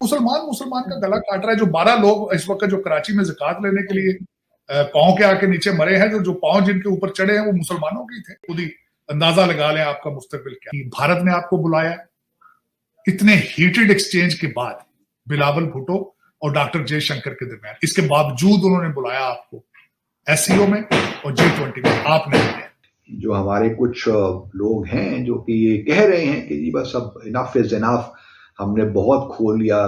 मुसलमान मुसलमान का गला काट रहा है। जो 12 लोग इस वक्त जो कराची में ज़कात लेने के लिए पाँव के आके नीचे मरे हैं, जो पाँव जिनके ऊपर चढ़े हैं वो मुसलमानों के थे। खुद ही अंदाजा लगा लें आपका मुस्तकबिल क्या। भारत ने आपको बुलाया इतने हीटेड एक्सचेंज के बाद, बिलावल भुट्टो और डॉक्टर जयशंकर के दरमियान, इसके बावजूद उन्होंने बुलाया आपको एससीओ में और G20 में, आप नहीं गए। जो हमारे कुछ लोग हैं जो कि ये कह रहे हैं कि जी बस अब इनफ इज इनफ, हमने बहुत खो लिया,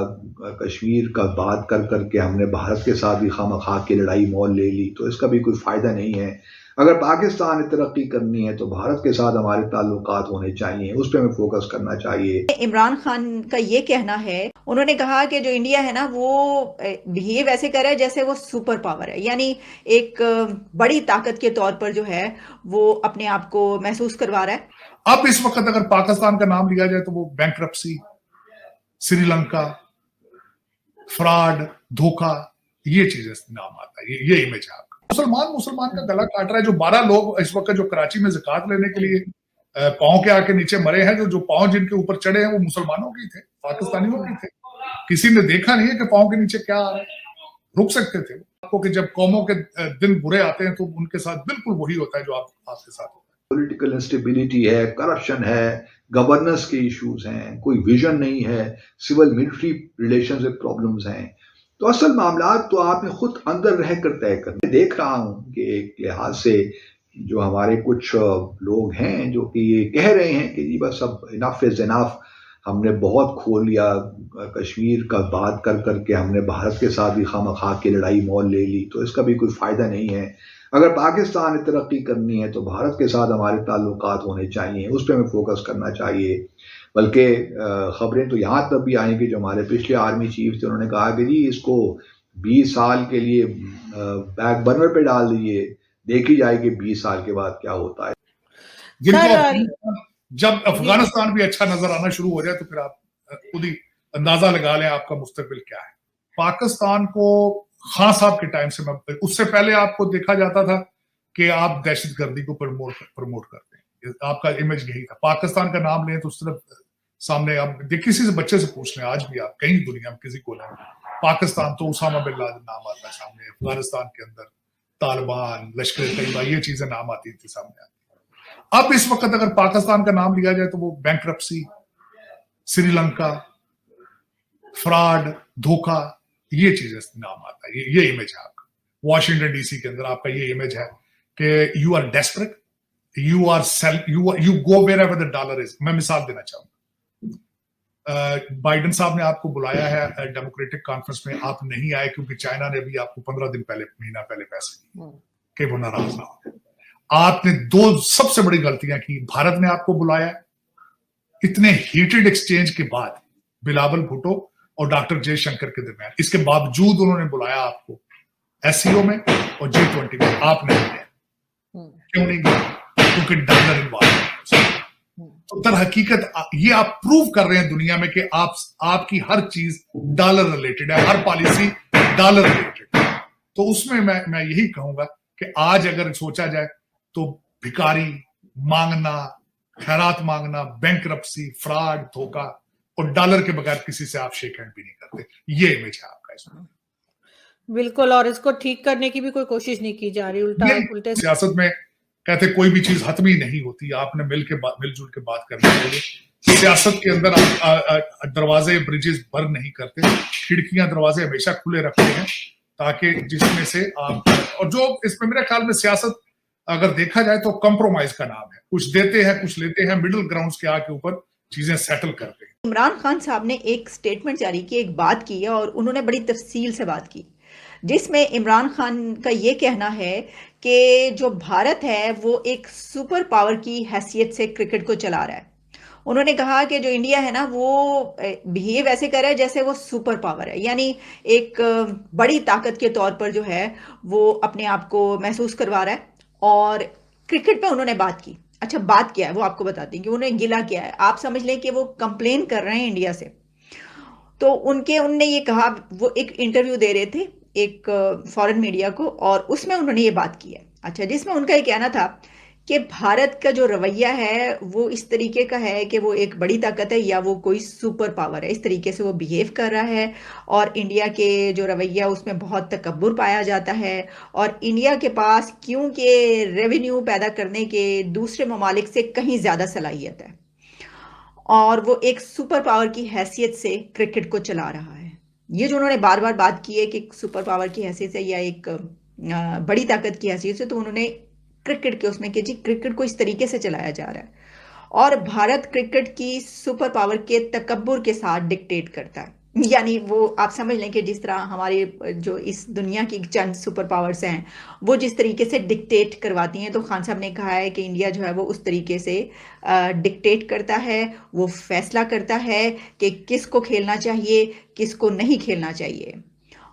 कश्मीर का बात कर करके हमने भारत के साथ भी खामखा की लड़ाई मोल ले ली, तो इसका भी कोई फायदा नहीं है। अगर पाकिस्तान ने तरक्की करनी है तो भारत के साथ हमारे ताल्लुकात होने चाहिए, उस पर हमें फोकस करना चाहिए। इमरान खान का ये कहना है, उन्होंने कहा कि जो इंडिया है ना वो बिहेव ऐसे कर रहा है जैसे वो सुपर पावर है, यानी एक बड़ी ताकत के तौर पर जो है वो अपने आप को महसूस करवा रहा है। अब इस वक्त अगर पाकिस्तान का नाम लिया जाए तो वो बैंकरप्सी, श्रीलंका, फ्रॉड, धोखा, ये चीजें नाम आता है, ये इमेज है आपका। मुसलमान का गला काट रहा है। जो 12 लोग इस वक्त जो कराची में ज़कात लेने के लिए पाँव के आके नीचे मरे हैं, जो पाँव जिनके ऊपर चढ़े हैं वो मुसलमानों के थे, पाकिस्तानियों के थे। किसी ने देखा नहीं है कि पाँव के नीचे क्या आ रहा है, रुक सकते थे आपको कि जब कौमों के दिन बुरे आते हैं तो उनके साथ बिल्कुल वही होता है जो आपके साथ होता है। पॉलिटिकल इंस्टेबिलिटी है, करप्शन है, गवर्नेंस के इश्यूज हैं, कोई विजन नहीं है, सिविल मिलिट्री रिलेशंस में प्रॉब्लम्स हैं। तो असल मामला तो आपने खुद अंदर रह कर तय करना। देख रहा हूं कि एक लिहाज से जो हमारे कुछ लोग हैं जो कि ये कह रहे हैं कि जी बस अब इनफ इज इनफ, हमने बहुत खो लिया, कश्मीर का बात कर करके हमने भारत के साथ भी खामखा की लड़ाई मोल ले ली, तो इसका भी कोई फायदा नहीं है। अगर पाकिस्तान ने तरक्की करनी है तो भारत के साथ हमारे ताल्लुकात होने चाहिए, उस पर हमें फोकस करना चाहिए। बल्कि खबरें तो यहाँ तक भी आई कि जो हमारे पिछले आर्मी चीफ थे उन्होंने कहा कि जी इसको 20 साल के लिए बैक बर्नर पे डाल दीजिए, देखी जाएगी 20 साल के बाद क्या होता है। जब अफगानिस्तान भी अच्छा नजर आना शुरू हो जाए तो फिर आप खुद ही अंदाजा लगा लें आपका मुस्तकबिल क्या है। पाकिस्तान को खान साहब के टाइम से, मैं उससे पहले आपको देखा जाता था कि आप दहशतगर्दी को प्रमोट करते हैं, आपका इमेज यही था। पाकिस्तान का नाम लें तो उस तरफ सामने आप किसी से बच्चे से पूछ लें, आज भी आप कहीं दुनिया में किसी को लें, पाकिस्तान तो उसामा बिन लादेन नाम आता है सामने। अफगानिस्तान के अंदर तालिबान, लश्कर तैयबा, ये चीजें नाम आती थी सामने। अब इस वक्त अगर पाकिस्तान का नाम लिया जाए तो वो बैंकरप्सी, श्रीलंका, फ्रॉड, धोखा, ये चीजें नाम आता है, ये इमेज है आपका। वॉशिंगटन डीसी के अंदर आपका ये इमेज है कि you are desperate, you go wherever the dollar is. मैं मिसाल देना चाहूंगा, बाइडेन साहब ने आपको बुलाया है डेमोक्रेटिक कॉन्फ्रेंस में, आप नहीं आए क्योंकि चाइना ने भी आपको 15 दिन पहले, महीना पहले पैसे दिए कि वो नाराज ना हो। आपने 2 सबसे बड़ी गलतियां की। भारत ने आपको बुलाया इतने हीटेड एक्सचेंज के बाद, बिलावल भुट्टो और डॉक्टर जयशंकर के दरमियान, इसके बावजूद उन्होंने बुलाया आपको एससीओ में और G20 में, आप नहीं गए। क्यों नहीं गए? क्योंकि डॉलर इन्वॉल्व है। तो दर हकीकत ये आप प्रूव कर रहे हैं दुनिया में कि आपकी हर चीज डॉलर रिलेटेड है, हर पॉलिसी डॉलर रिलेटेड है। तो उसमें मैं यही कहूंगा कि आज अगर सोचा जाए तो भिखारी मांगना, खैरात मांगना, बैंकरप्सी, फ्रॉड, धोखा और डॉलर के बगैर किसी से आप शेक हैंड भी नहीं करते। ये इमेज है आपका इसमें। बिल्कुल, और इसको ठीक करने की भी कोई कोशिश नहीं की जा रही, उल्टे सियासत में कहते कोई भी चीज हतमी नहीं होती, आपने मिलजुल के बात करनी चाहिए। सियासत के अंदर आप दरवाजे, ब्रिजेस बर्न नहीं करते, खिड़कियां दरवाजे हमेशा खुले रखते हैं ताकि जिसमें से आप, और जो इसमें मेरे ख्याल में सियासत अगर देखा जाए तो कंप्रोमाइज का नाम है, कुछ देते हैं कुछ लेते हैं, मिडिल ग्राउंड के आके ऊपर चीजें सेटल करते हैं। इमरान खान साहब ने एक स्टेटमेंट जारी की, एक बात की है और उन्होंने बड़ी तफसील से बात की, जिसमें इमरान खान का ये कहना है कि जो भारत है वो एक सुपर पावर की हैसियत से क्रिकेट को चला रहा है। उन्होंने कहा कि जो इंडिया है ना वो बिहेव ऐसे कर रहा है जैसे वो सुपर पावर है, यानी एक बड़ी ताकत के तौर पर जो है वो अपने आप को महसूस करवा रहा है। और क्रिकेट पे उन्होंने बात की। अच्छा, बात क्या है वो आपको बताती हैं कि उन्होंने गिला क्या है। आप समझ लें कि वो कंप्लेन कर रहे हैं इंडिया से। तो उनने ये कहा, वो एक इंटरव्यू दे रहे थे एक फॉरेन मीडिया को और उसमें उन्होंने ये बात की है। अच्छा, जिसमें उनका ये कहना था कि भारत का जो रवैया है वो इस तरीके का है कि वो एक बड़ी ताकत है या वो कोई सुपर पावर है, इस तरीके से वो बिहेव कर रहा है। और इंडिया के जो रवैया उसमें बहुत तकब्बुर पाया जाता है। और इंडिया के पास क्योंकि रेवेन्यू पैदा करने के दूसरे ममालिक से कहीं ज़्यादा सलाहियत है, और वो एक सुपर पावर की हैसियत से क्रिकेट को चला रहा है। ये जो उन्होंने बार बार बात की है कि सुपर पावर की हैसियत से या एक बड़ी ताकत की हैसियत से, तो उन्होंने क्रिकेट के उसमें कि जी क्रिकेट को इस तरीके से चलाया जा रहा है और भारत क्रिकेट की सुपर पावर के तकब्बुर के साथ डिक्टेट करता है। यानी वो आप समझ लें कि जिस तरह हमारे जो इस दुनिया की चंद सुपर पावर्स हैं वो जिस तरीके से डिक्टेट करवाती हैं, तो खान साहब ने कहा है कि इंडिया जो है वो उस तरीके से डिक्टेट करता है, वो फैसला करता है कि किसको खेलना चाहिए, किसको नहीं खेलना चाहिए।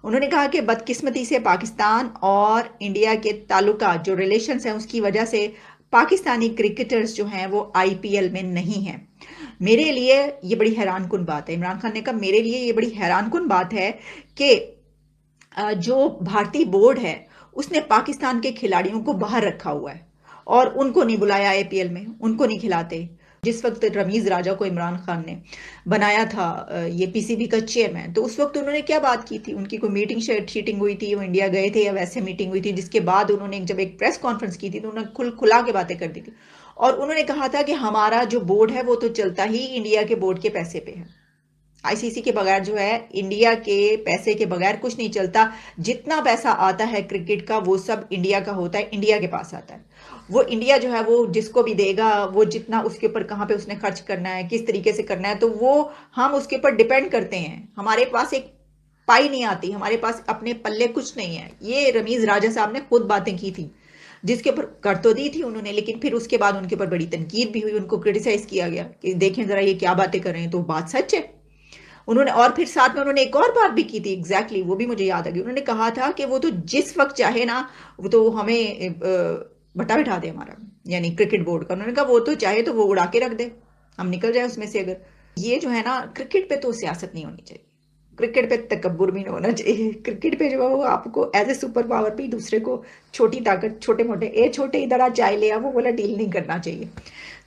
उन्होंने कहा कि बदकिस्मती से पाकिस्तान और इंडिया के ताल्लुकात जो रिलेशंस हैं उसकी वजह से पाकिस्तानी क्रिकेटर्स जो हैं वो आईपीएल में नहीं हैं। मेरे लिए ये बड़ी हैरानकुन बात है। इमरान खान ने कहा मेरे लिए ये बड़ी हैरानकुन बात है कि जो भारतीय बोर्ड है उसने पाकिस्तान के खिलाड़ियों को बाहर रखा हुआ है और उनको नहीं बुलाया आईपीएल में, उनको नहीं खिलाते। जिस वक्त रमीज राजा को इमरान खान ने बनाया था ये पीसीबी का चेयरमैन, तो उस वक्त उन्होंने क्या बात की थी, उनकी कोई मीटिंग शीटिंग हुई थी, वो इंडिया गए थे या वैसे मीटिंग हुई थी, जिसके बाद उन्होंने जब एक प्रेस कॉन्फ्रेंस की थी तो उन्होंने खुला के बातें कर दी थी और उन्होंने कहा था कि हमारा जो बोर्ड है वो तो चलता ही इंडिया के बोर्ड के पैसे पे है। आईसीसी के बगैर जो है, इंडिया के पैसे के बगैर कुछ नहीं चलता। जितना पैसा आता है क्रिकेट का वो सब इंडिया का होता है, इंडिया के पास आता है। वो इंडिया जो है वो जिसको भी देगा वो जितना उसके ऊपर कहाँ पे उसने खर्च करना है, किस तरीके से करना है, तो वो हम उसके ऊपर डिपेंड करते हैं। हमारे पास एक पाई नहीं आती, हमारे पास अपने पल्ले कुछ नहीं है। ये रमीज राजा साहब ने खुद बातें की थी, जिसके ऊपर कर तो दी थी उन्होंने, लेकिन फिर उसके बाद उनके ऊपर बड़ी तनकीद भी हुई, उनको क्रिटिसाइज किया गया कि देखें जरा ये क्या बातें कर रहे हैं। तो बात सच है उन्होंने। और फिर साथ में उन्होंने एक और बात भी की थी, एग्जैक्टली वो भी मुझे याद आ गई। उन्होंने कहा था कि वो तो जिस वक्त चाहे ना वो तो हमें बटा बिठा दे हमारा, यानी क्रिकेट बोर्ड का। उन्होंने कहा वो तो चाहे तो वो उड़ा के रख दे, हम निकल जाए उसमें से। अगर ये जो है ना, क्रिकेट पे तो सियासत नहीं होनी चाहिए, क्रिकेट पे तकब्बुर भी नहीं होना चाहिए। क्रिकेट पे जो है वो आपको एज ए सुपर पावर भी दूसरे को छोटी ताकत, छोटे मोटे ए छोटे इधर आ चाय ले आ, वो वाला डील नहीं करना चाहिए।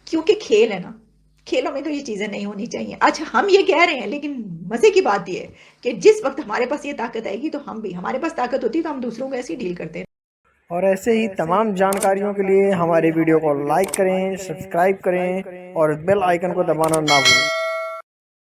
क्योंकि खेल है ना, खेलों में तो ये चीजें नहीं होनी चाहिए। अच्छा हम ये कह रहे हैं, लेकिन मजे की बात ये है कि जिस वक्त हमारे पास ये ताकत आएगी तो हम भी, हमारे पास ताकत होती है तो हम दूसरों को ऐसे ही डील करते हैं। और ऐसे ही तमाम जानकारियों के लिए हमारे वीडियो को लाइक करें, सब्सक्राइब करें और बेल आइकन को दबाना ना भूलें।